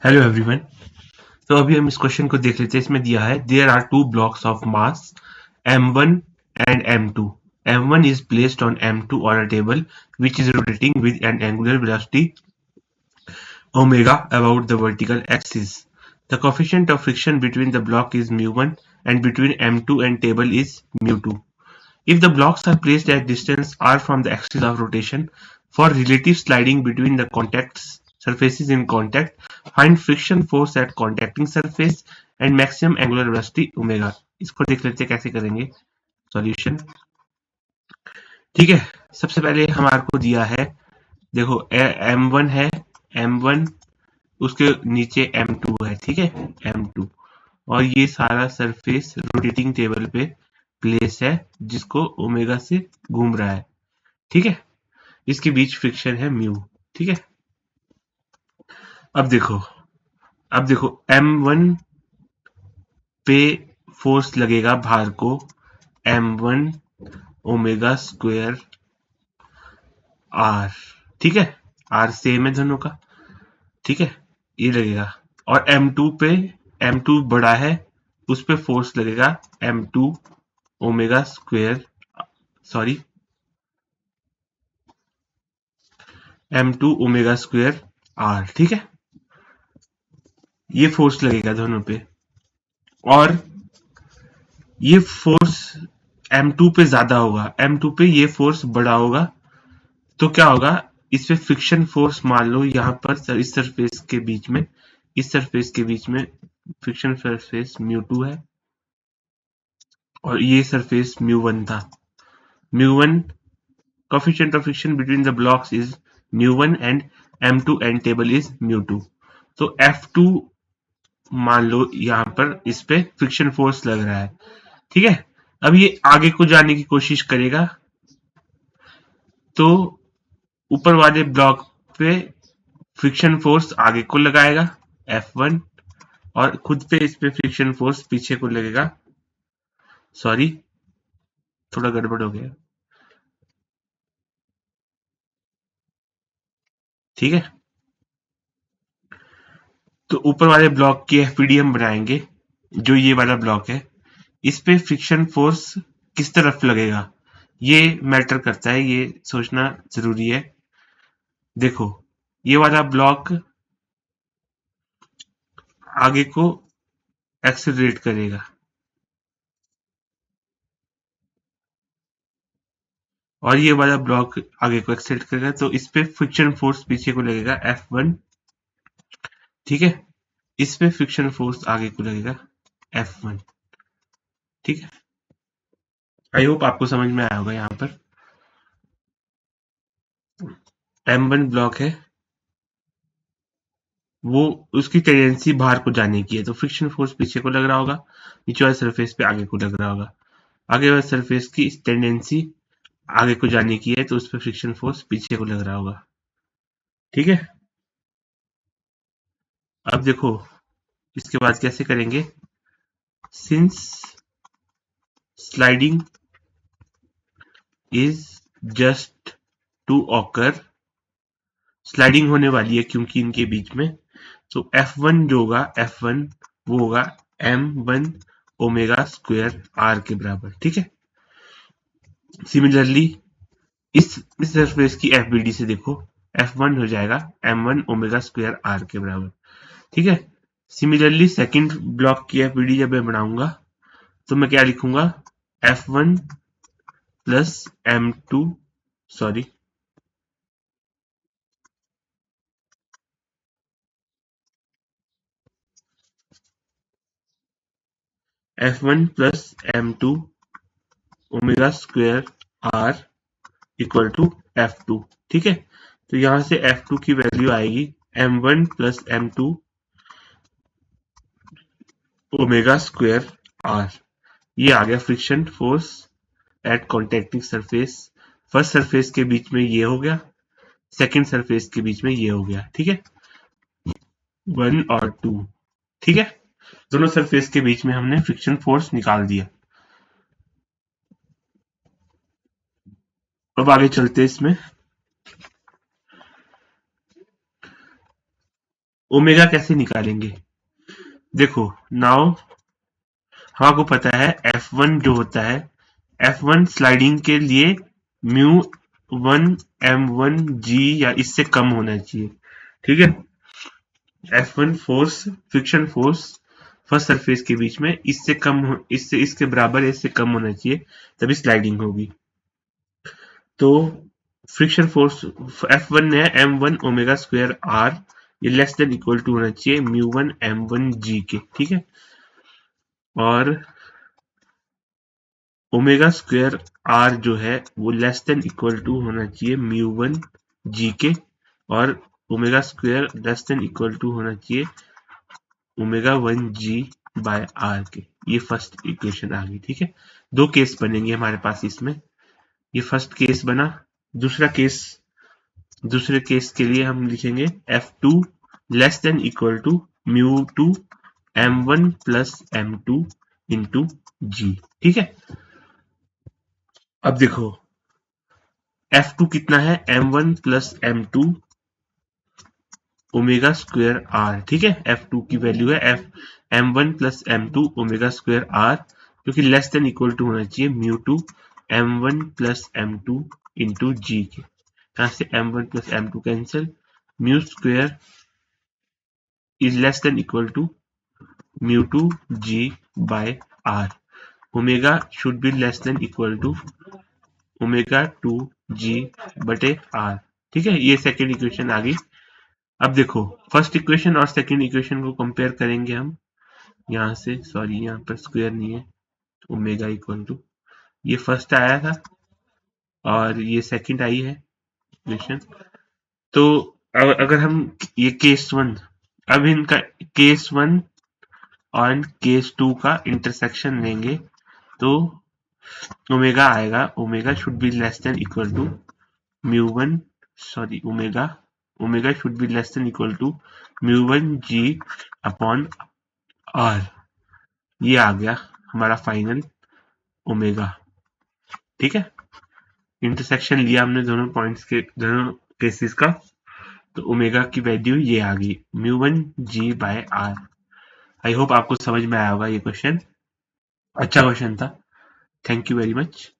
Hello everyone. तो अभी हम इस क्वेश्चन को देख लेते हैं। इसमें दिया है there are two blocks of mass m1 and m2. m1 is placed on m2 on a table which is rotating with an angular velocity omega about the vertical axis. The coefficient of friction between the block is mu1 and between m2 and table is mu2. If the blocks are placed at distance r from the axis of rotation, for relative sliding between the contacts surfaces in contact, find friction force at contacting surface and maximum angular velocity omega. इसको देख लेते हैं कैसे करेंगे solution. ठीक है, सबसे पहले हमारे को दिया है, देखो m1 है, m1 उसके नीचे m2 है, ठीक है, m2 और ये सारा सरफेस रोटेटिंग टेबल पे प्लेस है जिसको ओमेगा से घूम रहा है, ठीक है। इसके बीच फ्रिक्शन है म्यू, ठीक है। अब देखो, m1 पे फोर्स लगेगा भार को m1 ओमेगा स्क्वायर आर, ठीक है। आर सेम है दोनों का, ठीक है, ये लगेगा। और m2 बड़ा है, उस पे फोर्स लगेगा m2 omega square, sorry m2 omega square R, ठीक है। ये फोर्स लगेगा दोनों पे और ये फोर्स m2 पे ज्यादा होगा, m2 पे ये फोर्स बड़ा होगा, तो क्या होगा, इस पे फ्रिक्शन फोर्स मान लो यहाँ पर इस सरफेस के बीच में, फ्रिक्शन सरफेस म्यू2 है और ये सरफेस म्यू1 था। म्यू1 coefficient of friction between the blocks is mu1 and m2 and table is mu2. तो F2 मान लो यहाँ पर इस पे फ्रिक्शन फोर्स लग रहा है, ठीक है। अब ये आगे को जाने की कोशिश करेगा तो ऊपर वाले ब्लॉक पे फ्रिक्शन फोर्स आगे को लगाएगा F1 और खुद पे इस पे फ्रिक्शन फोर्स पीछे को लगेगा, सॉरी थोड़ा गड़बड़ हो गया, ठीक है। तो ऊपर वाले ब्लॉक की एफपीडी हम बनाएंगे, जो ये वाला ब्लॉक है, इस पे फ्रिक्शन फोर्स किस तरफ लगेगा ये मैटर करता है, ये सोचना जरूरी है। देखो, ये वाला ब्लॉक आगे को एक्सेलरेट करेगा और ये वाला ब्लॉक आगे को एक्सेलरेट करेगा, तो इस पे फ्रिक्शन फोर्स पीछे को लगेगा F1, ठीक है। इस पे फ्रिक्शन फोर्स आगे को लगेगा F1, ठीक है। आई होप आपको समझ में आया होगा। यहाँ पर M1 ब्लॉक है, वो उसकी टेंडेंसी बाहर को जाने की है, तो फ्रिक्शन फोर्स पीछे को लग रहा होगा, नीचे वाले सरफेस पे आगे को लग रहा होगा। आगे वाले सरफेस की टेंडेंसी आगे को जाने की है, तो उस पर फ्रिक्शन फोर्स पीछे को लग रहा होगा, ठीक है। अब देखो इसके बाद कैसे करेंगे, since sliding is just to occur, sliding होने वाली है क्योंकि इनके बीच में, तो F1 जो होगा, F1 वो होगा m1 ओमेगा स्क्वायर आर के बराबर, ठीक है। सिमिलरली इस सरफेस की एफबीडी से देखो, F1 हो जाएगा m1 ओमेगा स्क्वायर आर के बराबर, ठीक है। सिमिलरली सेकंड ब्लॉक की एफबीडी जब मैं बनाऊंगा तो मैं क्या लिखूंगा, F1 plus m2, sorry F1 plus m2 omega square R equal to F2, ठीक है। तो यहां से F2 की वैल्यू आएगी m1 plus m2 omega square are. ये आ गया friction force at contacting surface. First surface के बीच में ये हो गया, सेकंड सरफेस के बीच में ये हो गया, ठीक है, 1 और 2, ठीक है। दोनों सरफेस के बीच में हमने फ्रिक्शन फोर्स निकाल दिया। अब आगे चलते इसमें। ओमेगा कैसे निकालेंगे? देखो नाउ हमको पता है F1 जो होता है, F1 स्लाइडिंग के लिए म्यू 1m1g या इससे कम होना चाहिए। ठीक है, F1 force, friction force first surface के बीच में इससे कम इससे इसके बराबर इससे कम होना चाहिए, तभी स्लाइडिंग होगी। तो फ्रिक्शन फोर्स F1 है m1 ओमेगा स्क्वायर r, ये लेस देन इक्वल टू होना चाहिए म्यू 1 m1g के। ठीक है, और ओमेगा स्क्वायर आर जो है वो लेस देन इक्वल टू होना चाहिए म्यू 1 g के, और omega square less than equal to होना चाहिए ओमेगा 1g बाय आर के। ये फर्स्ट इक्वेशन आ गई। ठीक है, दो केस बनेंगे हमारे पास इसमें। ये फर्स्ट केस बना। दूसरे केस के लिए हम लिखेंगे F2 less than equal to mu 2 m1 plus m2 into g. ठीक है, अब देखो F2 कितना है, m1 plus m2 omega square R. ठीक है, F2 की वैल्यू है m1 plus m2 omega square are, जो कि लेस देन इक्वल टू होना चाहिए mu 2 m1 plus m2 into जी के। यहाँ से m1 plus m2 cancel, mu square is less than equal to mu 2 g by R. Omega should be less than equal to omega 2 g बटे R. ठीक है, ये second equation आ गई। अब देखो फर्स्ट इक्वेशन और सेकंड इक्वेशन को कंपेयर करेंगे हम। यहाँ से सॉरी, यहाँ पर स्क्वायर नहीं है, ओमेगा इक्वल टू, ये फर्स्ट आया था और ये सेकंड आई है इक्वेशन। तो अगर हम ये केस 1, अब इनका केस 1 और केस 2 का इंटरसेक्शन लेंगे तो ओमेगा आएगा, omega should be less than equal to mu 1 sorry omega should be less than equal to mu 1g upon R. ये आ गया हमारा फाइनल ओमेगा। ठीक है, इंटरसेक्शन लिया हमने दोनों पॉइंट्स के, दोनों केसेस का, तो ओमेगा की वैल्यू ये आ गई mu 1g by R. I hope आपको समझ में आया होगा ये क्वेश्चन। अच्छा क्वेश्चन था। Thank you very much.